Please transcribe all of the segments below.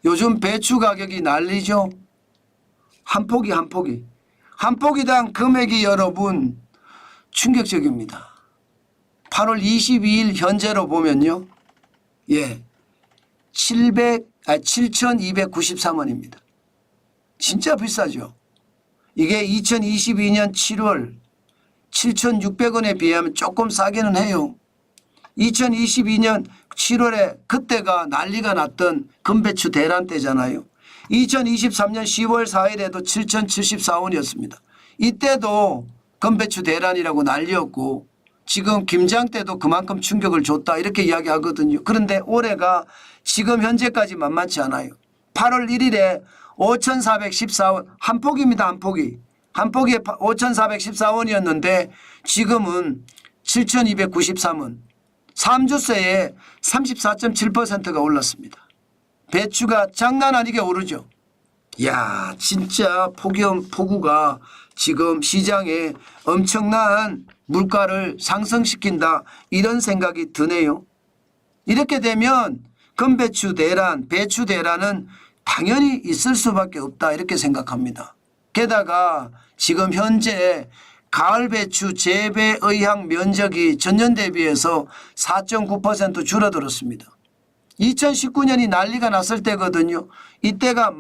요즘 배추 가격이 난리죠. 한 포기 한 포기. 한 포기당 금액이 여러분 충격적입니다. 8월 22일 현재로 보면요. 예. 7,293원입니다. 진짜 비싸죠. 이게 2022년 7월 7,600원에 비하면 조금 싸기는 해요. 2022년 7월에 그때가 난리가 났던 금배추 대란 때잖아요. 2023년 10월 4일에도 7,074원이었습니다. 이때도 금배추 대란이라고 난리였고 지금 김장 때도 그만큼 충격을 줬다 이렇게 이야기하거든요. 그런데 올해가 지금 현재까지 만만치 않아요. 8월 1일에 5,414원 한 포기입니다. 한 포기. 한 포기에 5,414원이었는데 지금은 7,293원. 3주 새에 34.7%가 올랐습니다. 배추가 장난 아니게 오르죠. 이야 진짜 폭우가 지금 시장에 엄청난 물가를 상승시킨다 이런 생각이 드네요. 이렇게 되면 금배추 대란, 배추 대란은 당연히 있을 수밖에 없다 이렇게 생각합니다. 게다가 지금 현재 가을 배추 재배 의향 면적이 전년 대비해서 4.9% 줄어들었습니다. 2019년이 난리가 났을 때거든요. 이때가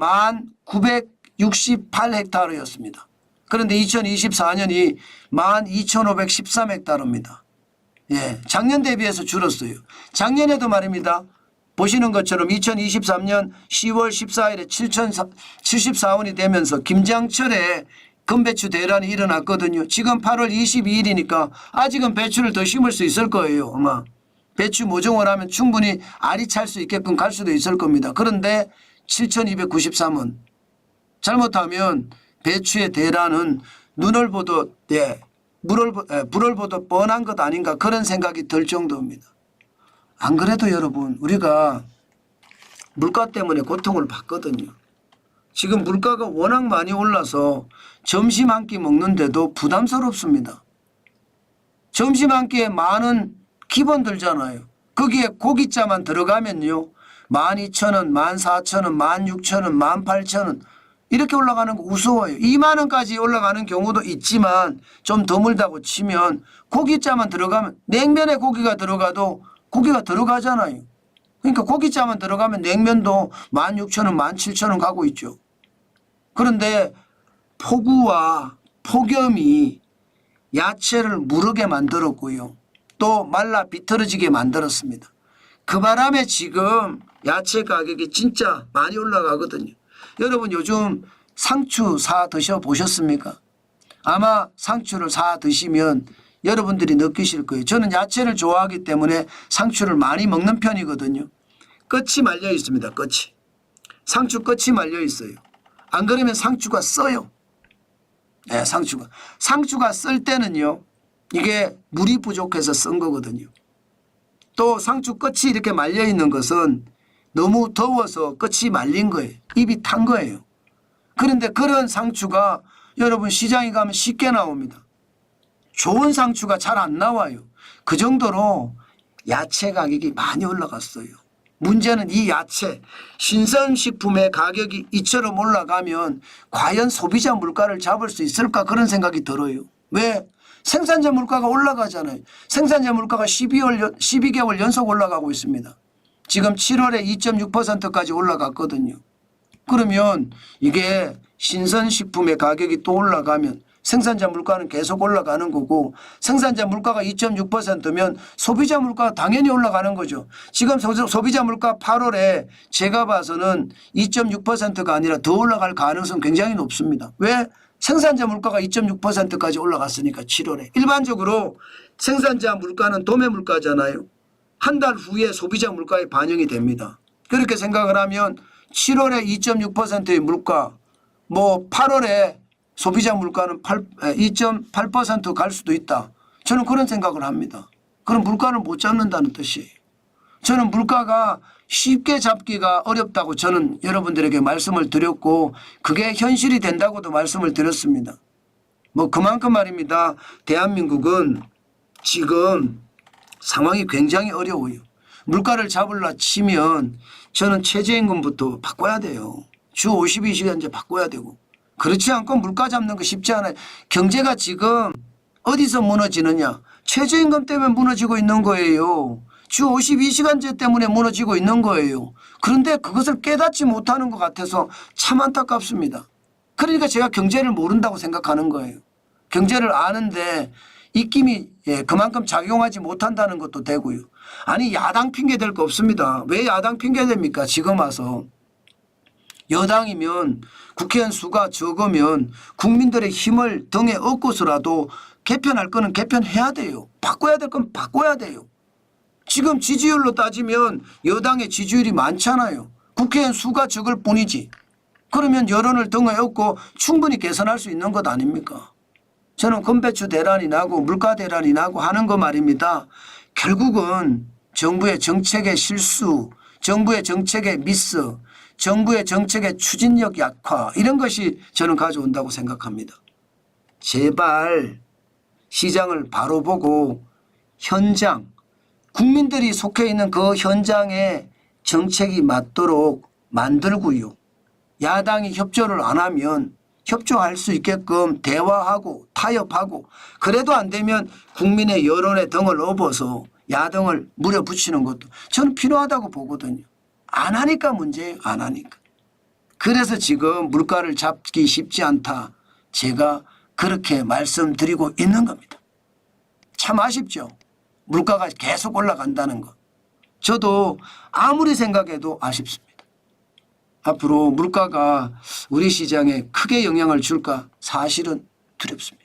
1,968헥타르였습니다. 그런데 2024년이 12,513헥타르입니다. 예, 작년 대비해서 줄었어요. 작년에도 말입니다. 보시는 것처럼 2023년 10월 14일에 7,074원이 되면서 김장철에 금배추 대란이 일어났거든요. 지금 8월 22일이니까 아직은 배추를 더 심을 수 있을 거예요. 아마 배추 모종을 하면 충분히 알이 찰 수 있게끔 갈 수도 있을 겁니다. 그런데 7,293원 잘못하면 배추의 대란은 눈을 보듯 불을 보듯 뻔한 것 아닌가 그런 생각이 들 정도입니다. 안 그래도 여러분 우리가 물가 때문에 고통을 받거든요. 지금 물가가 워낙 많이 올라서 점심 한 끼 먹는데도 부담스럽습니다. 점심 한 끼에 만원 기본 들잖아요. 거기에 고기자만 들어가면요. 12,000원, 14,000원, 16,000원, 18,000원 이렇게 올라가는 거 우스워요. 2만 원까지 올라가는 경우도 있지만 좀 드물다고 치면 고기자만 들어가면 냉면에 고기가 들어가도 고기가 들어가잖아요. 그러니까 고기자만 들어가면 냉면도 16,000원, 17,000원 가고 있죠. 그런데 폭우와 폭염이 야채를 무르게 만들었고요. 또 말라 비틀어지게 만들었습니다. 그 바람에 지금 야채 가격이 진짜 많이 올라가거든요. 여러분 요즘 상추 사 드셔보셨습니까? 아마 상추를 사 드시면 여러분들이 느끼실 거예요. 저는 야채를 좋아하기 때문에 상추를 많이 먹는 편이거든요. 끝이 말려 있습니다. 끝이. 상추 끝이 말려 있어요. 안 그러면 상추가 써요. 네, 상추가 쓸 때는요. 이게 물이 부족해서 쓴 거거든요. 또 상추 끝이 이렇게 말려 있는 것은 너무 더워서 끝이 말린 거예요. 입이 탄 거예요. 그런데 그런 상추가 여러분 시장에 가면 쉽게 나옵니다. 좋은 상추가 잘 안 나와요. 그 정도로 야채 가격이 많이 올라갔어요. 문제는 이 야채, 신선식품의 가격이 이처럼 올라가면 과연 소비자 물가를 잡을 수 있을까 그런 생각이 들어요. 왜? 생산자 물가가 올라가잖아요. 생산자 물가가 12개월 연속 올라가고 있습니다. 지금 7월에 2.6%까지 올라갔거든요. 그러면 이게 신선식품의 가격이 또 올라가면 생산자 물가는 계속 올라가는 거고 생산자 물가가 2.6%면 소비자 물가가 당연히 올라가는 거죠. 지금 소비자 물가 8월에 제가 봐서는 2.6%가 아니라 더 올라갈 가능성 굉장히 높습니다. 왜? 생산자 물가가 2.6%까지 올라갔으니까 7월에. 일반적으로 생산자 물가는 도매 물가잖아요. 한 달 후에 소비자 물가에 반영이 됩니다. 그렇게 생각을 하면 7월에 2.6%의 물가, 뭐 8월에 소비자 물가는 2.8% 갈 수도 있다. 저는 그런 생각을 합니다. 그럼 물가를 못 잡는다는 뜻이에요. 저는 물가가 쉽게 잡기가 어렵다고 저는 여러분들에게 말씀을 드렸고 그게 현실이 된다고도 말씀을 드렸습니다. 뭐 그만큼 말입니다. 대한민국은 지금 상황이 굉장히 어려워요. 물가를 잡으려 치면 저는 최저임금부터 바꿔야 돼요. 주 52시간제 바꿔야 되고. 그렇지 않고 물가 잡는 거 쉽지 않아요. 경제가 지금 어디서 무너지느냐. 최저임금 때문에 무너지고 있는 거예요. 주 52시간제 때문에 무너지고 있는 거예요. 그런데 그것을 깨닫지 못하는 것 같아서 참 안타깝습니다. 그러니까 제가 경제를 모른다고 생각하는 거예요. 경제를 아는데 입김이 그만큼 작용하지 못한다는 것도 되고요. 아니 야당 핑계 댈 거 없습니다. 왜 야당 핑계 됩니까? 지금 와서. 여당이면 국회의원 수가 적으면 국민들의 힘을 등에 업고서라도 개편할 거는 개편해야 돼요. 바꿔야 될 건 바꿔야 돼요. 지금 지지율로 따지면 여당의 지지율이 많잖아요. 국회의원 수가 적을 뿐이지. 그러면 여론을 등에 업고 충분히 개선할 수 있는 것 아닙니까? 저는 건배추 대란이 나고 물가 대란이 나고 하는 거 말입니다. 결국은 정부의 정책의 실수, 정부의 정책의 미스, 정부의 정책의 추진력 약화 이런 것이 저는 가져온다고 생각합니다. 제발 시장을 바로 보고 현장, 국민들이 속해 있는 그 현장에 정책이 맞도록 만들고요. 야당이 협조를 안 하면 협조할 수 있게끔 대화하고 타협하고 그래도 안 되면 국민의 여론의 등을 업어서 야당을 물어붙이는 것도 저는 필요하다고 보거든요. 안 하니까 문제예요. 안 하니까. 그래서 지금 물가를 잡기 쉽지 않다. 제가 그렇게 말씀드리고 있는 겁니다. 참 아쉽죠. 물가가 계속 올라간다는 것. 저도 아무리 생각해도 아쉽습니다. 앞으로 물가가 우리 시장에 크게 영향을 줄까 사실은 두렵습니다.